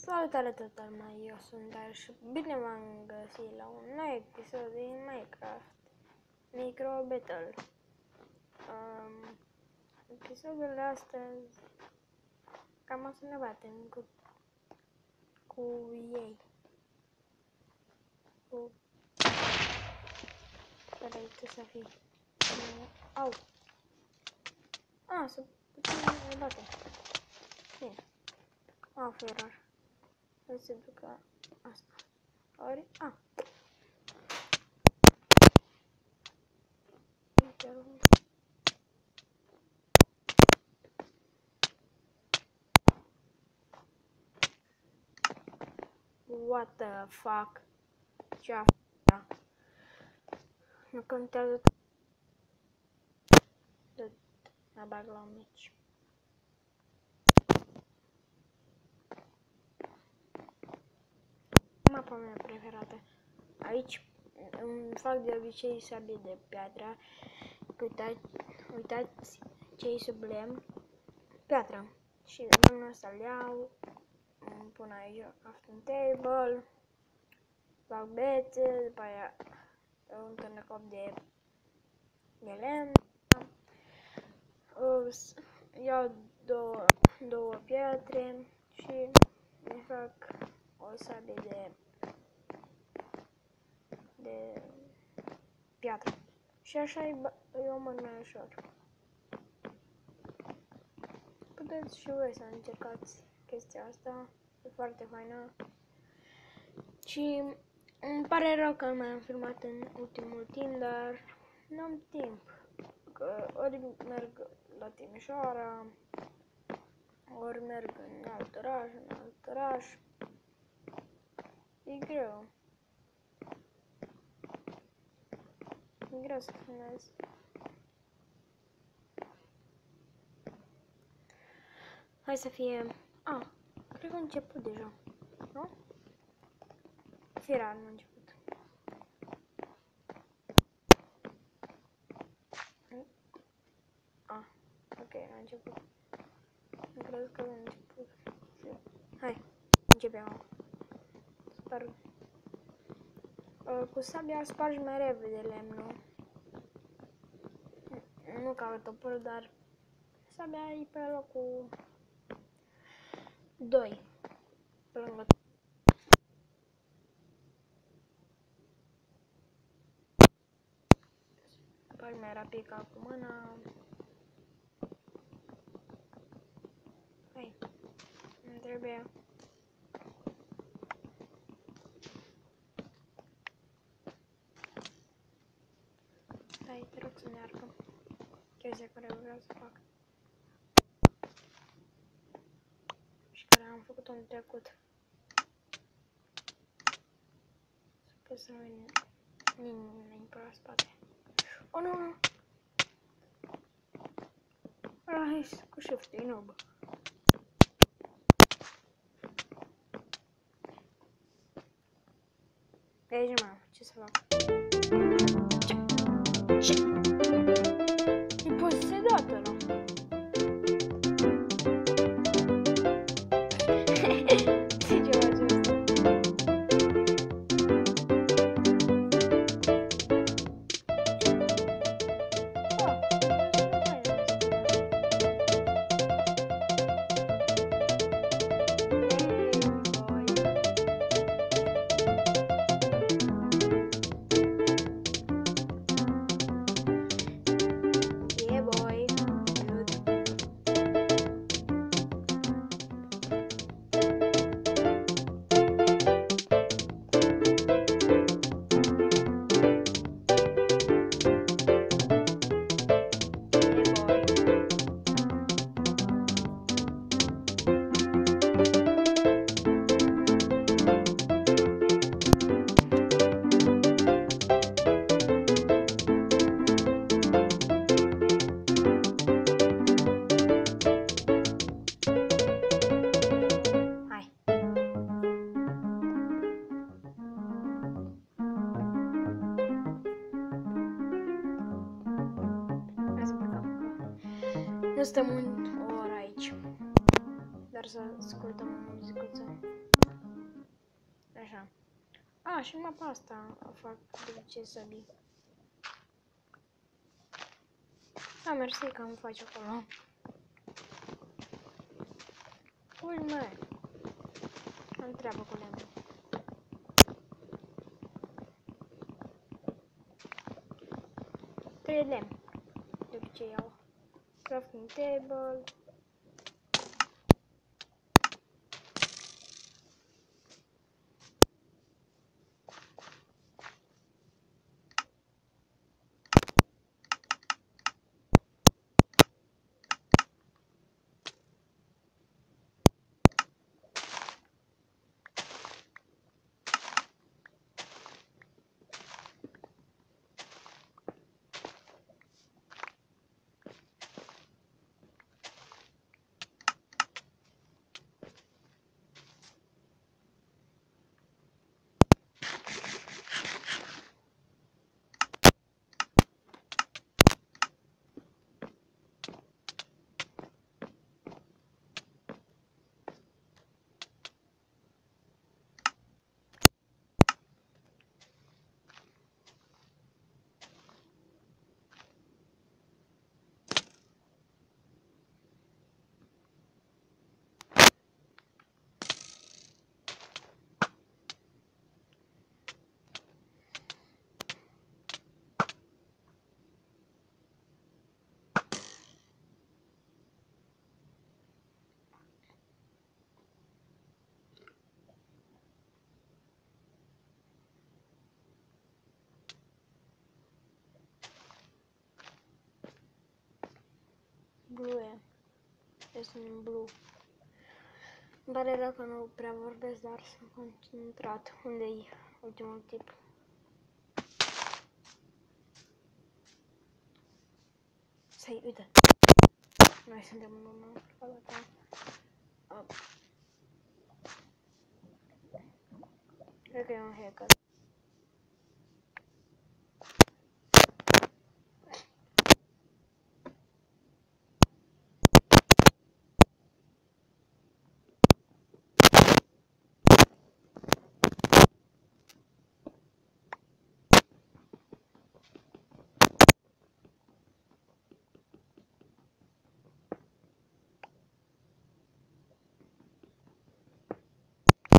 Salutare total, eu sunt Dar și bine v-am găsit la un nou episod din Minecraft Micro Battle. Episodul de astăzi cam o să ne batem cu ei. Sper aici să fie. Au! Să putem ne batem. Bine. Ferar. Hai să ducă asta. Ori, What the fuck? Ce-a făcut? Nu contează. Mă bag la meci. Mapa mea preferată. Aici îmi fac de obicei sabie de piatră. Uitați ce-i sub lemn. Piatră. Și lemnul ăsta îl iau. Îmi pun aici crafting table. Fac bețe. După aia un turnecop de lemn. Iau două pietre și îmi fac o sabie de piatră. Și așa e o mult mai ușor. Puteți și voi să încercați chestia asta. E foarte faină. Și îmi pare rău că nu mai am filmat în ultimul timp, dar nu am timp. Că ori merg la Timișoara, ori merg în alt oraș, E greu. E greu să filmez. Hai să fie... cred că a început deja, nu? Firar nu a început. Ok, a început. Nu cred că a început. Hai, începem. Sparg. Cu sabia spargi mai repede lemnul. Nu ca topor, dar sabia e pe locul 2. Pe lângă. Spargi mai rapid ca cu mâna. Hai, îmi trebuie. Hai, te rog să ne arcăm. Chestia care vreau să fac. Și care am făcut-o în trecut. Sper să nu vină nimeni pe la spate. Oh, nu! Hai, cu shift, e noob. De aici nu mai am ce să fac. Ce? E posedat ăla. Ce ceva ce ăsta? Nu stăm o oră aici. Dar Sper să ascultăm o muzicuță. Așa. Și mapa asta o fac de ce săbii. Mersi că îmi faci acolo. Ui, mă. Am treabă cu lemnul. Trei lemn. De obicei iau. Crafting table. Blue. Este un blue. Îmi pare rău că nu prea vorbesc, dar sunt concentrat. Unde-i ultimul tip? Să-i, uite. Noi suntem în urmă. Cred că e un hacker.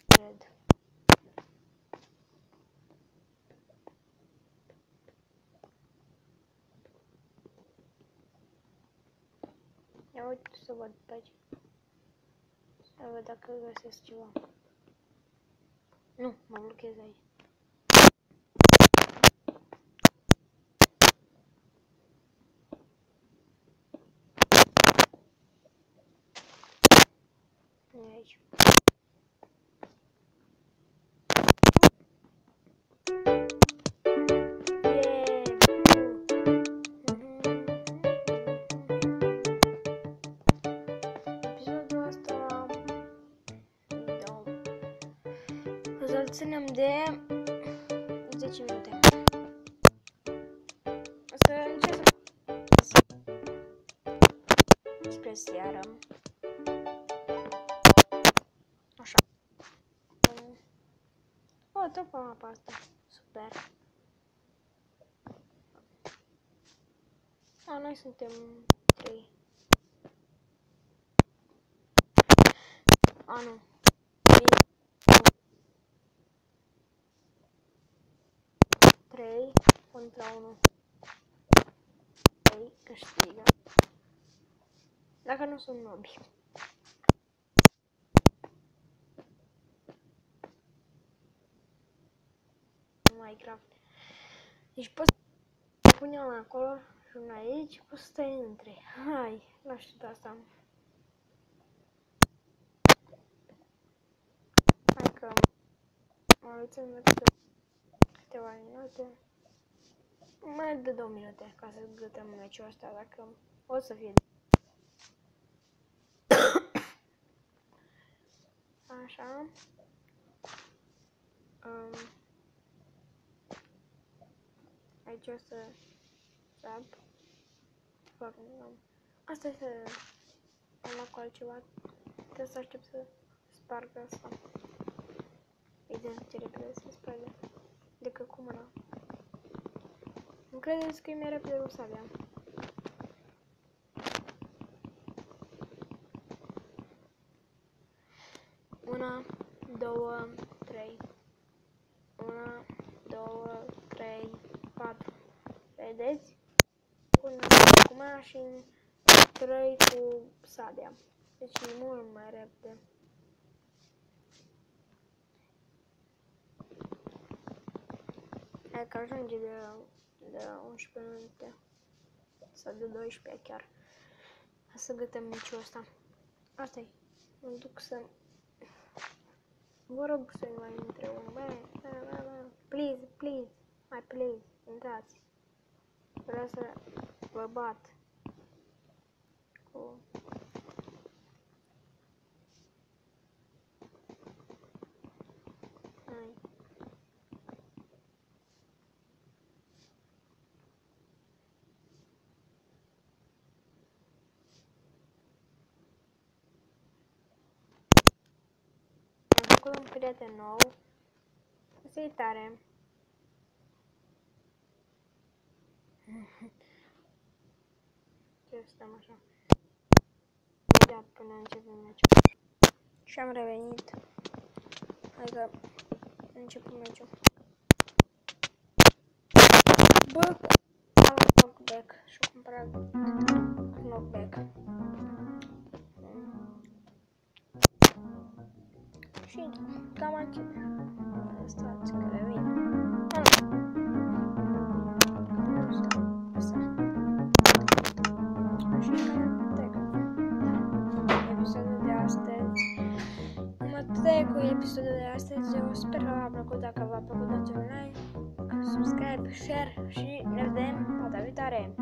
Cred. Ia uite să văd pe aici. Să văd dacă găsesc ceva. Nu, mă blochez aici. Nu e aici. Episodul ăsta o să-l ținem de 10 minute. O să încerc spre seară. Așa. Tot pe mapa asta. Super. Noi suntem 3. Nu. 3 contra 1. 3 câștigă. Dacă nu sunt nobi. Minecraft. Deci poți să pune una acolo și una aici, poți să stai între. Hai, nu știu de asta. Hai că mă uităm de câteva minute. Mai de 2 minute ca să gătăm meciul ăsta, dacă o să fie. Așa. Aici o să sap. Asta este am luat cu altceva. trebuie să aștept să spargă asta. Evident, ce repede se spargă decât cu mâna. Nu credeți că e mai repede cu sabia? Una, două, trei. Una, două, trei, patru. Vedeți? Una cu mâna și 3 cu sabia. Deci e mult mai repede. Hai că ajunge de 11 minute. Sau de 12 chiar. Să gătăm meciul ăsta. Asta-i. Mă duc să... Vă rog să-i mai intre unul. Please, please. Mai please. Intrați. Vreau să vă bat. Cu... Hai. Am făcut un prieten nou. Asta-i tare. Ce stăm așa? Imediat până începem meciul. Și am revenit. Hai că începem meciul. Bă, am knockback și am cumpărat knockback. Și cam atât. Stați că revin. Asta. Și episodul de astăzi. Cam atât cu episodul de astăzi. Eu sper că v-a plăcut. Dacă v-a plăcut, dați un like, subscribe, share și ne vedem data viitoare.